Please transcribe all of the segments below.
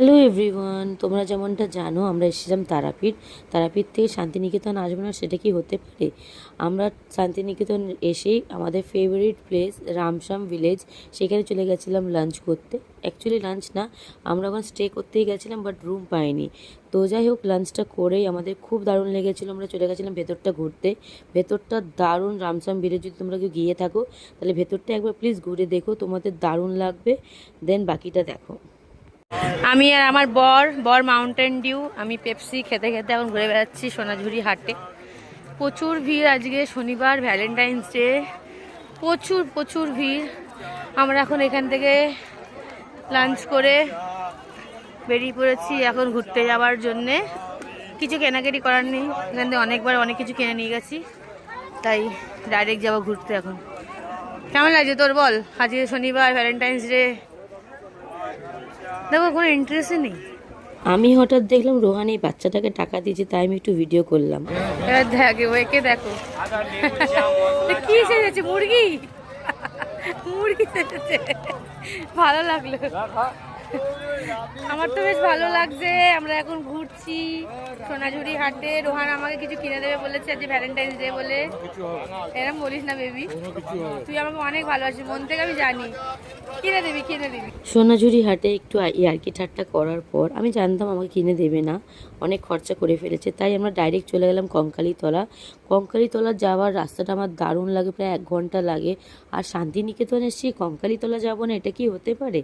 Hello everyone, তোমরা যেমনটা জানো আমরা এসেছিলাম তারাপীঠ। তারাপীঠ থেকে শান্তিনিকেতন আসবো না সেটা কি হতে পারে? আমরা শান্তিনিকেতন এসেই আমাদের ফেভারিট প্লেস রামসাম ভিলেজ, সেখানে চলে গেছিলাম লাঞ্চ করতে। অ্যাকচুয়ালি লাঞ্চ না, আমরা ওখানে স্টে করতেই গেছিলাম, বাট রুম পাইনি। তো যাই হোক, লাঞ্চটা করেই আমাদের খুব দারুণ লেগেছিলো। আমরা চলে গেছিলাম ভেতরটা ঘুরতে। ভেতরটা দারুণ, রামসাম ভিলেজ যদি তোমরা কেউ গিয়ে থাকো তাহলে ভেতরটা একবার প্লিজ ঘুরে দেখো, তোমাদের দারুণ লাগবে। দেন বাকিটা দেখো। আমি আর আমার বর বর মাউন্টেন ডিউ, আমি পেপসি খেতে খেতে এখন ঘুরে বেড়াচ্ছি সোনাঝুরি হাটে। প্রচুর ভিড়, আজকে শনিবার, ভ্যালেন্টাইন্স ডে, প্রচুর প্রচুর ভিড়। আমরা এখন এখান থেকে লাঞ্চ করে বেরিয়ে পড়েছি এখন ঘুরতে যাওয়ার জন্যে। কিছু কেনাকাটি করার নেই, এখান থেকে অনেকবার অনেক কিছু কিনে নিয়ে গেছি, তাই ডাইরেক্ট যাবো ঘুরতে এখন। কেমন লাগছে তোর বল? আজকে শনিবার, ভ্যালেন্টাইন্স ডে, দেখো কোনো ইন্টারেস্টই নেই। আমি হঠাৎ দেখলাম রোহান এই বাচ্চাটাকে টাকা দিয়েছে, তাই আমি একটু ভিডিও করলাম। এবার দেখো ওকে, দেখো কি সেজেছে, মুরগি মুরগি সেজেছে, ভালো লাগলো। আমার তো বেশ ভালো লাগছে। আমরা এখন ঘুরছি সোনাঝুরি হাটে। রোহান আমাকে কিছু কিনে দেবে বলেছে, আজ ভ্যালেন্টাইন্স ডে বলে। এরকম বলিস না বেবি, তুই আমাকে অনেক ভালোবাসিস, মন থেকে আমি জানি। কিনে দিবি কিনে দিবি। সোনাঝুরি হাটে একটু ইয়ার্কি ঠাট্টা করার পর আমি জানতাম আমাকে কিনে দেবে না, অনেক খরচা করে ফেলেছে, তাই আমরা ডাইরেক্ট চলে গেলাম কঙ্কালীতলা। কঙ্কালীতলা যাওয়ার রাস্তাটা আমার দারুণ লাগে, প্রায় 1 ঘন্টা লাগে। আর শান্তিনিকেতন এসেছি, কঙ্কালীতলা যাবো না, এটা কি হতে পারে?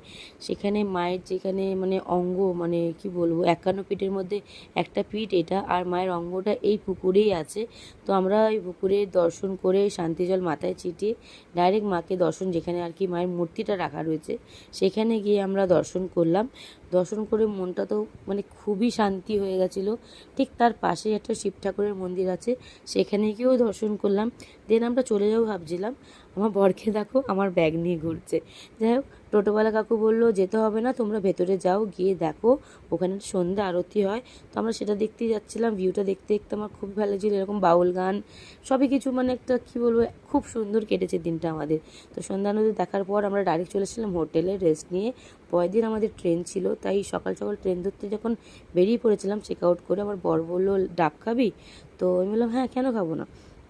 সেখানে মায়ের যেখানে মানে অঙ্গ, মানে কি বলবো, 51 পিঠের মধ্যে একটা পিঠ এটা, আর মায়ের অঙ্গটা এই পুকুরেই আছে। তো আমরা এই পুকুরে দর্শন করে শান্তি জল মাথায় ছিটিয়ে ডাইরেক্ট মাকে দর্শন, যেখানে আর কি মায়ের মূর্তিটা রাখা রয়েছে সেখানে গিয়ে আমরা দর্শন করলাম। দর্শন করে মনটা তো মানে খুবই শান্তি হয়ে গেছিলো। ঠিক তার পাশে একটা শিব ঠাকুরের মন্দির আছে, সেখানে গিয়েও দর্শন করলাম। দেন আমরা চলে যাবো ভাবছিলাম, আমার বরকে দেখো আমার ব্যাগ নিয়ে ঘুরছে। যাই হোক, টোটোওয়ালা কাকু বললো যেতে হবে না, তোমরা ভেতরে যাও, গিয়ে দেখো ওখানে সন্ধ্যা আরতি হয়। তো আমরা সেটা দেখতেই যাচ্ছিলাম। ভিউটা দেখতে দেখতে আমার খুব ভালো ছিল, এরকম বাউল গান সবই কিছু, মানে একটা কী বলবো, খুব সুন্দর কেটেছে দিনটা আমাদের। তো সন্ধ্যা নদী দেখার পর আমরা ডাইরেক্ট চলে এসেছিলাম হোটেলে রেস্ট নিয়ে। পরের দিন আমাদের ট্রেন ছিল, তাই সকাল সকাল ট্রেন ধরতে যখন বেরিয়ে পড়েছিলাম চেক আউট করে, আমার বর বললো ডাব খাবি? তো আমি বললাম হ্যাঁ, কেন খাবো না।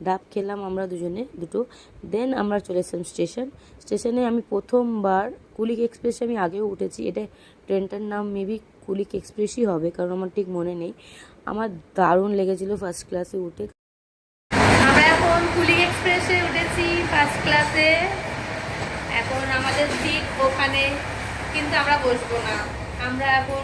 ডাব খেলাম আমরা দুজনে দুটো। দেন আমরা চলে এসেছিলাম স্টেশনে। আমি প্রথমবার কুলিক এক্সপ্রেসে আমি আগেও উঠেছি, এটা ট্রেনটার নাম মেবি কুলিক এক্সপ্রেসই হবে, কারণ আমার ঠিক মনে নেই। আমার দারুণ লেগেছিলো ফার্স্ট ক্লাসে উঠে। আমরা এখন কুলিক এক্সপ্রেসে উঠেছি ফার্স্ট ক্লাসে। এখন আমাদের সিট ওখানে, কিন্তু আমরা বসবো না, আমরা এখন